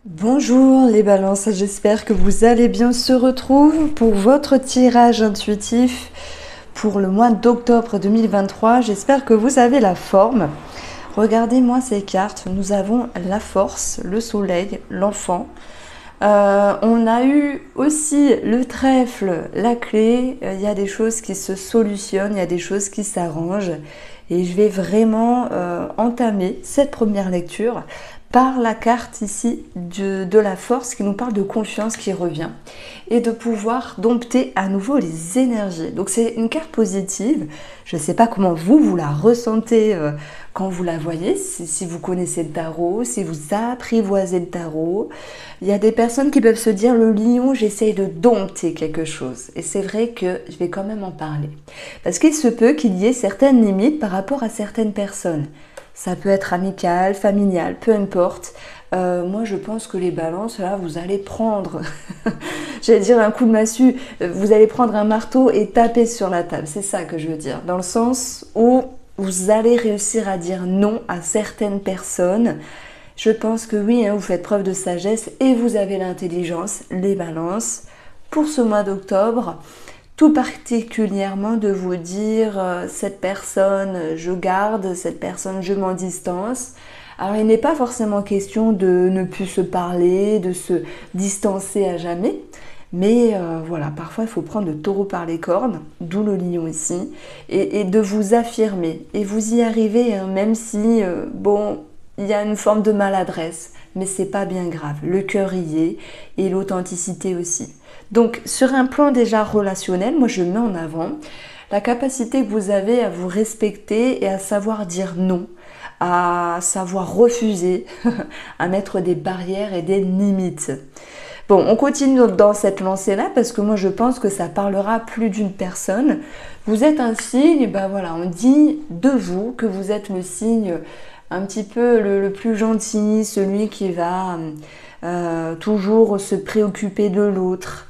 Bonjour les balances, j'espère que vous allez bien. On se retrouve pour votre tirage intuitif pour le mois d'octobre 2023. J'espère que vous avez la forme. Regardez-moi ces cartes. Nous avons la force, le soleil, l'enfant. On a eu aussi le trèfle, la clé. Il y a des choses qui se solutionnent, il y a des choses qui s'arrangent. Et je vais vraiment entamer cette première lecture par la carte ici de la force qui nous parle de confiance qui revient et de pouvoir dompter à nouveau les énergies. Donc c'est une carte positive. Je ne sais pas comment vous la ressentez quand vous la voyez, si vous connaissez le tarot, si vous apprivoisez le tarot. Il y a des personnes qui peuvent se dire le lion, j'essaye de dompter quelque chose. Et c'est vrai que je vais quand même en parler. Parce qu'il se peut qu'il y ait certaines limites par rapport à certaines personnes. Ça peut être amical, familial, peu importe. Moi, je pense que les balances, là, vous allez prendre, j'allais dire un coup de massue, vous allez prendre un marteau et taper sur la table. C'est ça que je veux dire. Dans le sens où vous allez réussir à dire non à certaines personnes. Je pense que oui, hein, vous faites preuve de sagesse et vous avez l'intelligence, les balances, pour ce mois d'octobre. Tout particulièrement de vous dire cette personne je garde, cette personne je m'en distance. Alors il n'est pas forcément question de ne plus se parler, de se distancer à jamais, mais voilà, parfois il faut prendre le taureau par les cornes, d'où le lion ici, et de vous affirmer. Et vous y arrivez, hein, même si, bon, il y a une forme de maladresse, mais c'est pas bien grave. Le cœur y est, et l'authenticité aussi. Donc sur un plan déjà relationnel, moi je mets en avant la capacité que vous avez à vous respecter et à savoir dire non, à savoir refuser, à mettre des barrières et des limites. Bon, on continue dans cette lancée-là parce que moi je pense que ça parlera plus d'une personne. Vous êtes un signe, ben voilà, on dit de vous que vous êtes le signe un petit peu le plus gentil, celui qui va toujours se préoccuper de l'autre.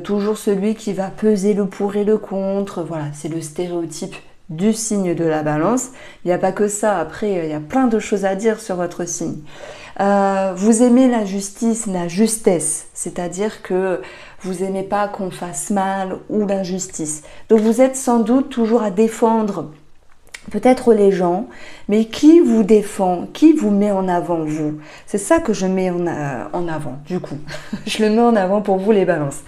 Toujours celui qui va peser le pour et le contre. Voilà, c'est le stéréotype du signe de la balance. Il n'y a pas que ça, après il y a plein de choses à dire sur votre signe. Vous aimez la justice, la justesse, c'est-à-dire que vous n'aimez pas qu'on fasse mal ou l'injustice. Donc vous êtes sans doute toujours à défendre peut-être les gens, mais qui vous défend, qui vous met en avant vous. C'est ça que je mets en avant, du coup. Je le mets en avant pour vous les balances.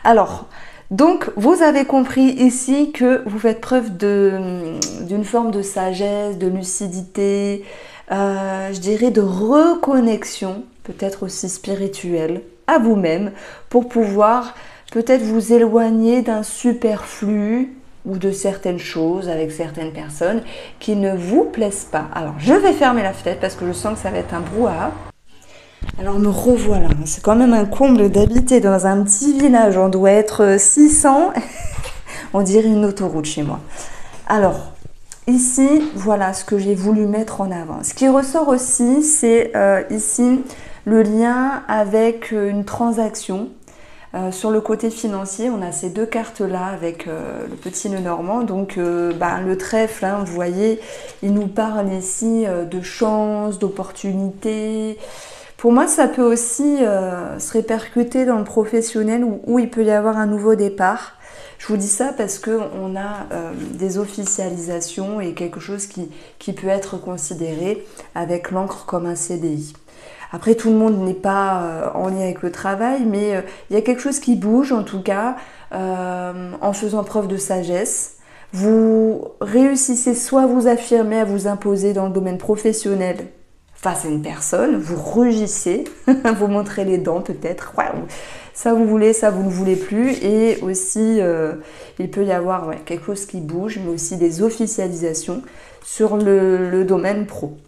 Alors, donc vous avez compris ici que vous faites preuve d'une forme de sagesse, de lucidité, je dirais de reconnexion, peut-être aussi spirituelle, à vous-même, pour pouvoir peut-être vous éloigner d'un superflu, ou de certaines choses avec certaines personnes qui ne vous plaisent pas. Alors, je vais fermer la fenêtre parce que je sens que ça va être un brouhaha. Alors, me revoilà. C'est quand même un comble d'habiter dans un petit village. On doit être 600. On dirait une autoroute chez moi. Alors, ici, voilà ce que j'ai voulu mettre en avant. Ce qui ressort aussi, c'est ici le lien avec une transaction. Sur le côté financier, on a ces deux cartes-là avec le petit nœud normand. Donc le trèfle, hein, vous voyez, il nous parle ici de chance, d'opportunité. Pour moi, ça peut aussi se répercuter dans le professionnel où il peut y avoir un nouveau départ. Je vous dis ça parce qu'on a des officialisations et quelque chose qui peut être considéré avec l'encre comme un CDI. Après, tout le monde n'est pas en lien avec le travail, mais il y a quelque chose qui bouge, en tout cas, en faisant preuve de sagesse. Vous réussissez soit à vous affirmer, à vous imposer dans le domaine professionnel face à une personne, vous rugissez, vous montrez les dents peut-être, ça vous voulez, ça vous ne voulez plus, et aussi il peut y avoir quelque chose qui bouge, mais aussi des officialisations sur le domaine pro.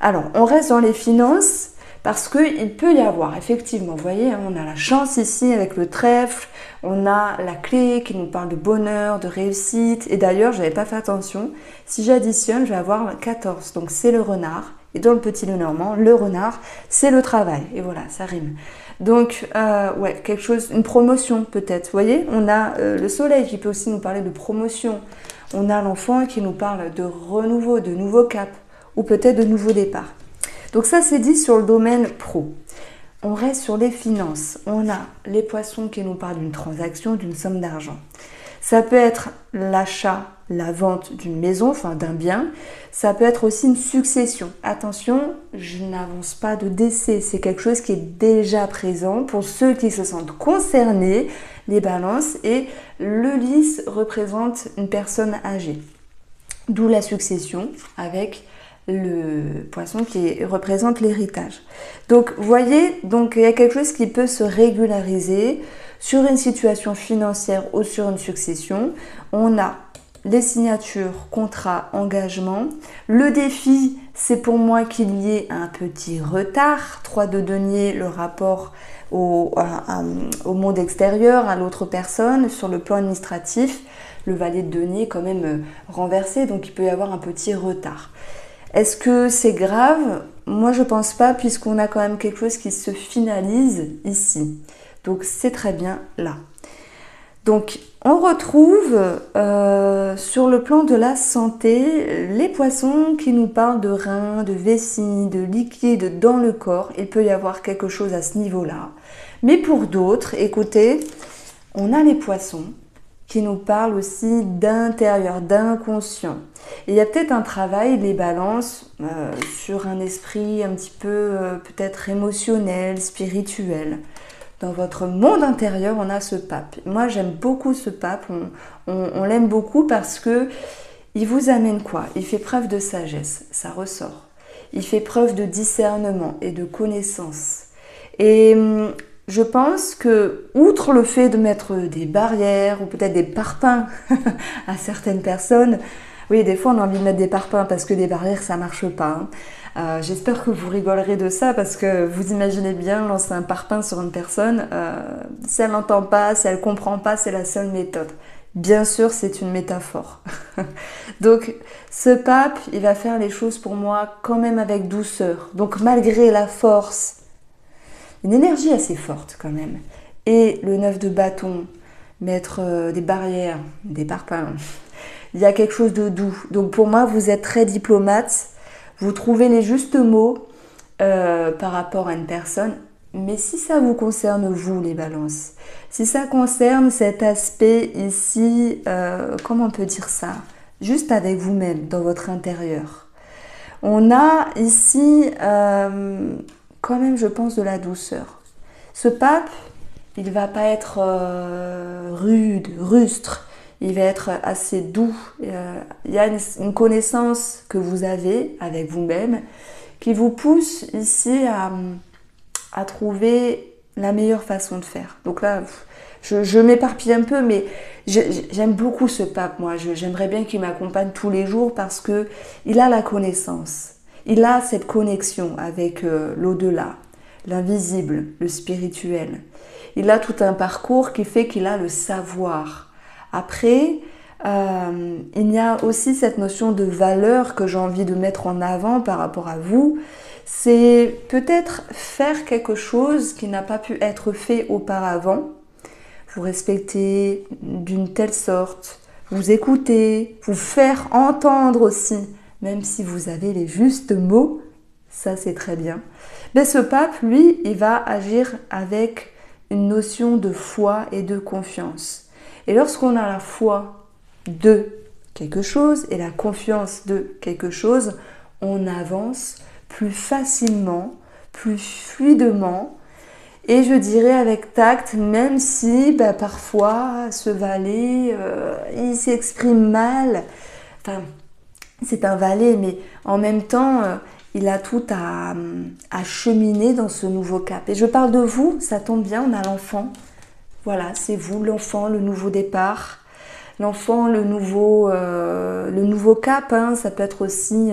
Alors, on reste dans les finances. Parce qu'il peut y avoir, effectivement, vous voyez, on a la chance ici avec le trèfle, on a la clé qui nous parle de bonheur, de réussite. Et d'ailleurs, je n'avais pas fait attention, si j'additionne, je vais avoir 14. Donc c'est le renard. Et dans le petit nœud normand, le renard, c'est le travail. Et voilà, ça rime. Donc, quelque chose, une promotion peut-être. Vous voyez, on a le soleil qui peut aussi nous parler de promotion. On a l'enfant qui nous parle de renouveau, de nouveau cap, ou peut-être de nouveau départ. Donc ça, c'est dit sur le domaine pro. On reste sur les finances. On a les poissons qui nous parlent d'une transaction, d'une somme d'argent. Ça peut être l'achat, la vente d'une maison, enfin d'un bien. Ça peut être aussi une succession. Attention, je n'avance pas de décès. C'est quelque chose qui est déjà présent pour ceux qui se sentent concernés, les balances. Et le lys représente une personne âgée. D'où la succession avec le poisson qui représente l'héritage. Donc, vous voyez, donc, il y a quelque chose qui peut se régulariser sur une situation financière ou sur une succession. On a les signatures, contrats, engagements. Le défi, c'est pour moi qu'il y ait un petit retard. 3 de denier, le rapport au monde extérieur, à l'autre personne. Sur le plan administratif, le valet de denier est quand même renversé, donc il peut y avoir un petit retard. Est-ce que c'est grave? Moi, je pense pas, puisqu'on a quand même quelque chose qui se finalise ici. Donc, c'est très bien là. Donc, on retrouve sur le plan de la santé les poissons qui nous parlent de reins, de vessie, de liquide dans le corps. Il peut y avoir quelque chose à ce niveau-là. Mais pour d'autres, écoutez, on a les poissons qui nous parlent aussi d'intérieur, d'inconscient. Il y a peut-être un travail, les balances, sur un esprit un petit peu peut-être émotionnel, spirituel. Dans votre monde intérieur, on a ce pape. Moi, j'aime beaucoup ce pape. On l'aime beaucoup parce que il vous amène quoi? Il fait preuve de sagesse, ça ressort. Il fait preuve de discernement et de connaissance. Et je pense que, outre le fait de mettre des barrières ou peut-être des parpaings à certaines personnes, oui, des fois on a envie de mettre des parpaings parce que des barrières ça marche pas. J'espère que vous rigolerez de ça parce que vous imaginez bien lancer un parpaing sur une personne, si elle n'entend pas, si elle comprend pas, c'est la seule méthode. Bien sûr, c'est une métaphore. Donc, ce pape, il va faire les choses pour moi quand même avec douceur. Donc, malgré la force, une énergie assez forte quand même. Et le 9 de bâton, mettre des barrières, des parpaings, il y a quelque chose de doux. Donc pour moi, vous êtes très diplomate, vous trouvez les justes mots par rapport à une personne. Mais si ça vous concerne, vous, les balances, si ça concerne cet aspect ici, comment on peut dire ça? Juste avec vous-même, dans votre intérieur. On a ici quand même, je pense, de la douceur. Ce pape, il ne va pas être rude, rustre, il va être assez doux. Il y a une connaissance que vous avez avec vous-même qui vous pousse ici à trouver la meilleure façon de faire. Donc là, je m'éparpille un peu, mais j'aime beaucoup ce pape, moi. J'aimerais bien qu'il m'accompagne tous les jours parce qu'il a la connaissance. Il a cette connexion avec l'au-delà, l'invisible, le spirituel. Il a tout un parcours qui fait qu'il a le savoir. Après, il y a aussi cette notion de valeur que j'ai envie de mettre en avant par rapport à vous. C'est peut-être faire quelque chose qui n'a pas pu être fait auparavant. Vous respecter d'une telle sorte, vous écouter, vous faire entendre aussi. Même si vous avez les justes mots, ça c'est très bien. Mais ce pape, lui, il va agir avec une notion de foi et de confiance. Et lorsqu'on a la foi de quelque chose et la confiance de quelque chose, on avance plus facilement, plus fluidement et je dirais avec tact, même si parfois ce valet, il s'exprime mal. Enfin, c'est un valet, mais en même temps, il a tout à cheminer dans ce nouveau cap. Et je parle de vous, ça tombe bien, on a l'enfant. Voilà, c'est vous, l'enfant, le nouveau départ. L'enfant, le nouveau cap, hein, ça peut être aussi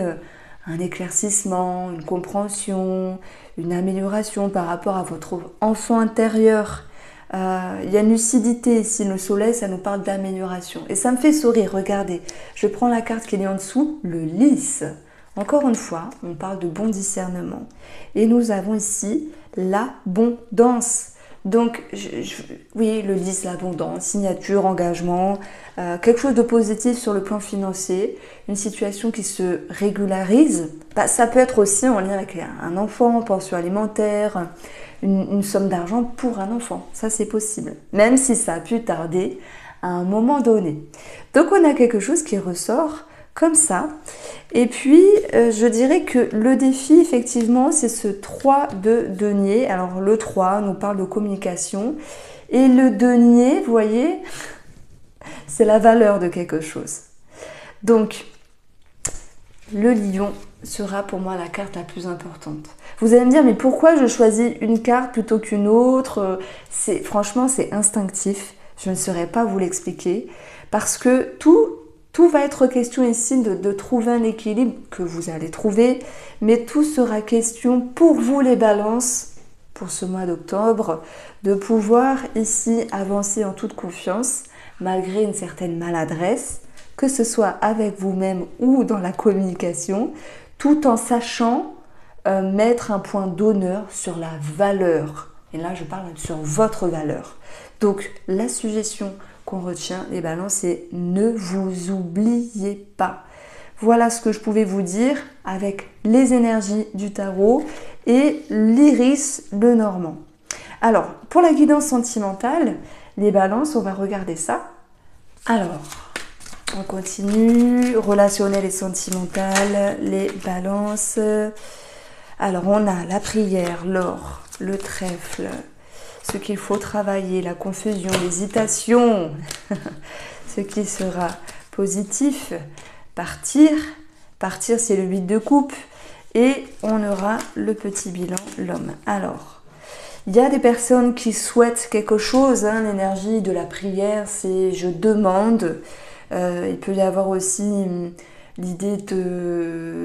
un éclaircissement, une compréhension, une amélioration par rapport à votre enfant intérieur. Il y a une lucidité ici, le soleil, ça nous parle d'amélioration. Et ça me fait sourire, regardez. Je prends la carte qui est en dessous, le lys. Encore une fois, on parle de bon discernement. Et nous avons ici l'abondance. Donc, oui, le 10, l'abondance, signature, engagement, quelque chose de positif sur le plan financier, une situation qui se régularise. Bah, ça peut être aussi en lien avec un enfant, pension alimentaire, une somme d'argent pour un enfant. Ça, c'est possible, même si ça a pu tarder à un moment donné. Donc, on a quelque chose qui ressort comme ça. Et puis, je dirais que le défi, effectivement, c'est ce 3 de denier. Alors, le 3 nous parle de communication. Et le denier, vous voyez, c'est la valeur de quelque chose. Donc, le lion sera pour moi la carte la plus importante. Vous allez me dire, mais pourquoi je choisis une carte plutôt qu'une autre? Franchement, c'est instinctif. Je ne saurais pas vous l'expliquer. Parce que tout va être question ici de trouver un équilibre que vous allez trouver, mais tout sera question pour vous les balances, pour ce mois d'octobre, de pouvoir ici avancer en toute confiance, malgré une certaine maladresse, que ce soit avec vous-même ou dans la communication, tout en sachant mettre un point d'honneur sur la valeur. Et là, je parle sur votre valeur. Donc, la suggestion qu'on retient, les balances, c'est ne vous oubliez pas. Voilà ce que je pouvais vous dire avec les énergies du tarot et l'iris le normand. Alors, pour la guidance sentimentale, les balances, on va regarder ça. Alors, on continue, relationnel et sentimental, les balances. Alors, on a la prière, l'or, le trèfle, ce qu'il faut travailler, la confusion, l'hésitation, ce qui sera positif, partir c'est le 8 de coupe, et on aura le petit bilan, l'homme. Alors, il y a des personnes qui souhaitent quelque chose, hein, l'énergie de la prière, c'est je demande, il peut y avoir aussi l'idée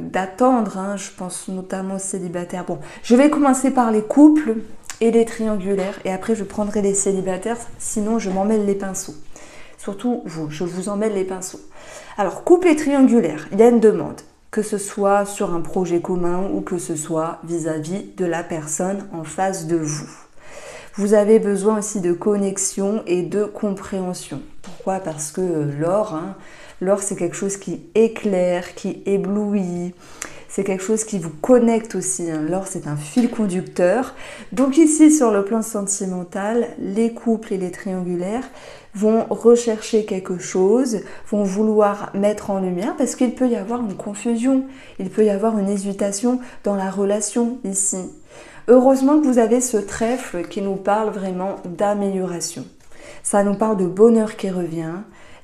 d'attendre, hein, je pense notamment aux célibataires. Bon, je vais commencer par les couples et les triangulaires, et après je prendrai les célibataires, sinon je m'emmêle les pinceaux. Surtout vous, je vous emmêle les pinceaux. Alors, couple et triangulaire, il y a une demande, que ce soit sur un projet commun ou que ce soit vis-à-vis de la personne en face de vous. Vous avez besoin aussi de connexion et de compréhension. Pourquoi? Parce que l'or, hein, l'or c'est quelque chose qui éclaire, qui éblouit. C'est quelque chose qui vous connecte aussi. Hein. L'or, c'est un fil conducteur. Donc ici, sur le plan sentimental, les couples et les triangulaires vont rechercher quelque chose, vont vouloir mettre en lumière parce qu'il peut y avoir une confusion, il peut y avoir une hésitation dans la relation ici. Heureusement que vous avez ce trèfle qui nous parle vraiment d'amélioration. Ça nous parle de bonheur qui revient,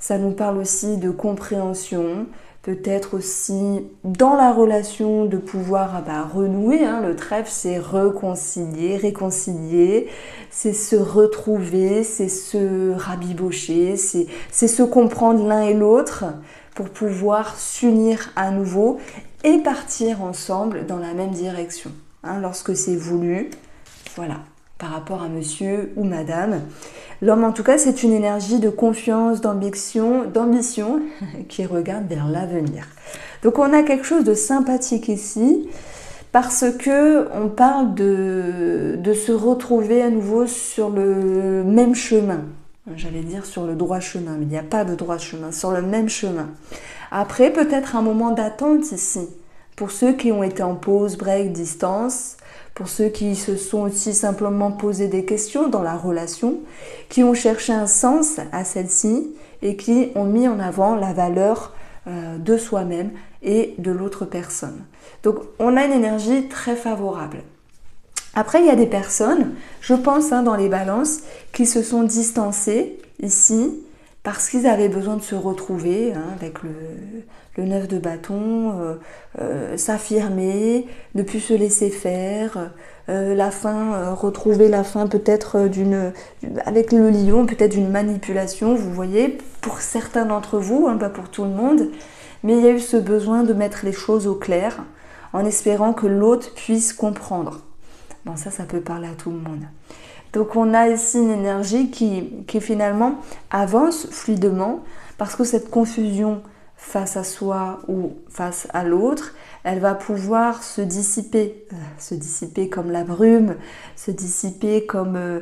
ça nous parle aussi de compréhension, peut-être aussi dans la relation de pouvoir renouer. Hein. Le trèfle, c'est réconcilier, c'est se retrouver, c'est se rabibocher, c'est se comprendre l'un et l'autre pour pouvoir s'unir à nouveau et partir ensemble dans la même direction. Hein, lorsque c'est voulu, voilà, par rapport à monsieur ou madame. L'homme, en tout cas, c'est une énergie de confiance, d'ambition qui regarde vers l'avenir. Donc, on a quelque chose de sympathique ici parce que on parle de se retrouver à nouveau sur le même chemin. J'allais dire sur le droit chemin, mais il n'y a pas de droit chemin, sur le même chemin. Après, peut-être un moment d'attente ici. Pour ceux qui ont été en pause, break, distance, pour ceux qui se sont aussi simplement posé des questions dans la relation, qui ont cherché un sens à celle-ci et qui ont mis en avant la valeur de soi-même et de l'autre personne. Donc on a une énergie très favorable. Après, il y a des personnes, je pense dans les balances, qui se sont distancées ici parce qu'ils avaient besoin de se retrouver avec le 9 de bâton, s'affirmer, ne plus se laisser faire, la fin, retrouver la fin peut-être avec le lion, peut-être d'une manipulation, vous voyez, pour certains d'entre vous, pas pour tout le monde, mais il y a eu ce besoin de mettre les choses au clair, en espérant que l'autre puisse comprendre. Bon, ça peut parler à tout le monde. Donc on a ici une énergie qui finalement avance fluidement parce que cette confusion face à soi ou face à l'autre, elle va pouvoir se dissiper comme la brume, se dissiper comme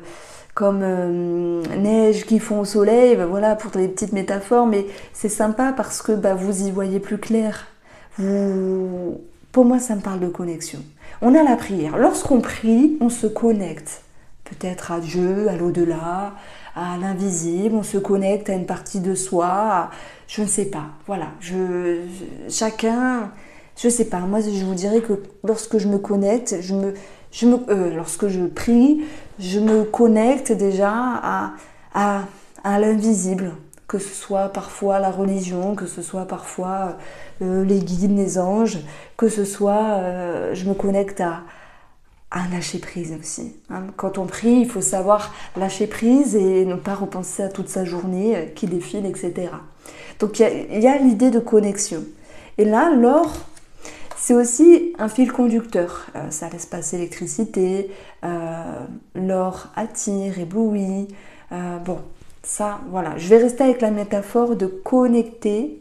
neige qui fond au soleil, voilà pour les petites métaphores, mais c'est sympa parce que vous y voyez plus clair. Pour moi, ça me parle de connexion. On a la prière. Lorsqu'on prie, on se connecte. Peut-être à Dieu, à l'au-delà, à l'invisible, on se connecte à une partie de soi, je ne sais pas. Voilà, chacun, je ne sais pas. Moi, je vous dirais que lorsque je me connecte, lorsque je prie, je me connecte déjà à l'invisible, que ce soit parfois la religion, que ce soit parfois les guides, les anges, que ce soit, je me connecte à lâcher prise aussi. Quand on prie, il faut savoir lâcher prise et ne pas repenser à toute sa journée qui défile, etc. Donc il y a l'idée de connexion. Et là, l'or, c'est aussi un fil conducteur. Ça laisse passer l'électricité, l'or attire, éblouit. Bon, ça, voilà. Je vais rester avec la métaphore de connecter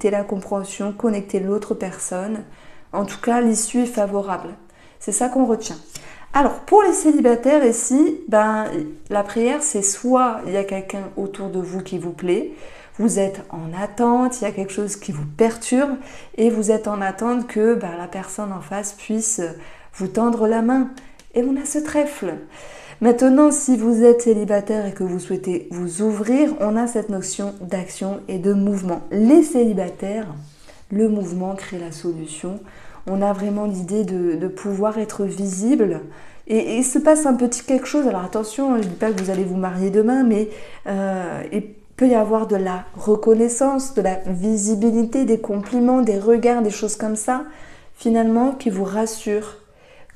la compréhension, connecter l'autre personne. En tout cas, l'issue est favorable. C'est ça qu'on retient. Alors, pour les célibataires ici, la prière, c'est soit il y a quelqu'un autour de vous qui vous plaît, vous êtes en attente, il y a quelque chose qui vous perturbe et vous êtes en attente que la personne en face puisse vous tendre la main. Et on a ce trèfle. Maintenant, si vous êtes célibataire et que vous souhaitez vous ouvrir, on a cette notion d'action et de mouvement. Les célibataires, le mouvement crée la solution. On a vraiment l'idée de pouvoir être visible. Et il se passe un petit quelque chose. Alors attention, je ne dis pas que vous allez vous marier demain, mais il peut y avoir de la reconnaissance, de la visibilité, des compliments, des regards, des choses comme ça, finalement, qui vous rassurent,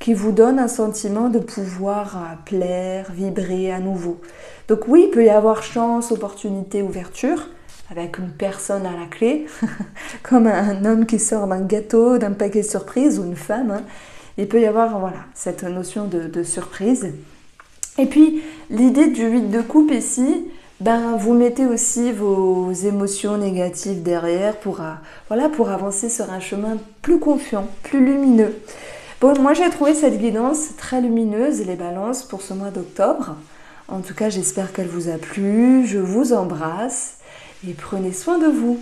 qui vous donnent un sentiment de pouvoir plaire, vibrer à nouveau. Donc oui, il peut y avoir chance, opportunité, ouverture, avec une personne à la clé, comme un homme qui sort d'un gâteau, d'un paquet de surprises, ou une femme. Il peut y avoir cette notion de surprise. Et puis, l'idée du 8 de coupe ici, vous mettez aussi vos émotions négatives derrière pour avancer sur un chemin plus confiant, plus lumineux. Bon, moi j'ai trouvé cette guidance très lumineuse, les balances, pour ce mois d'octobre. En tout cas, j'espère qu'elle vous a plu. Je vous embrasse et prenez soin de vous.